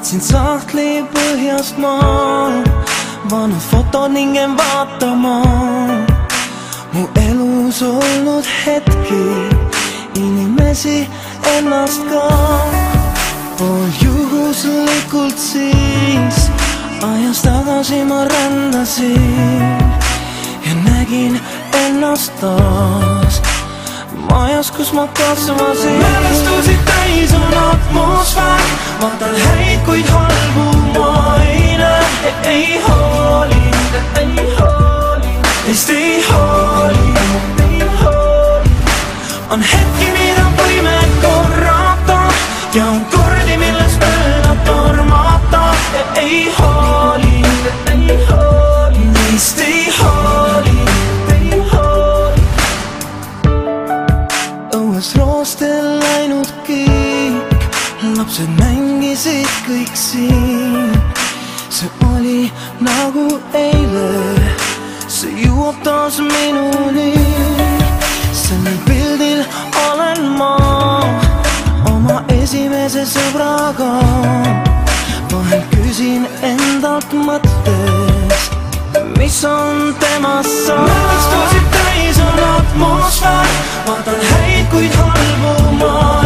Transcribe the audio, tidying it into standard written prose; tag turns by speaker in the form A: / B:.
A: võtsin sahtli põhjast maa, vana foto ning jäin vaatama mu elus olnud hetki, inimesi ennast ka. Pool juhuslikult siis ajas tagasi ma rändasin ja nägin ennast taas majas, kus ma kasvasin. Mälestusi täis on atmosfäär, vaatan häid, kuid halbu ma ei näe. Ei hooli, teist ei hooli. On hetki, mida võime korrata ja on kordi, milles mööda tormata. Ei hooli, teist ei hooli. Roostel läinud kiik, lapsed mängisid kõik siin. See oli nagu eile, see jõuab taas minuni. Sellel pildil olen ma oma esimese sõbraga. Vahel küsin endalt mõttes, mis on temast saanud. Mälestusi täis on atmosfäär, vaatan häid, kuid halbu ma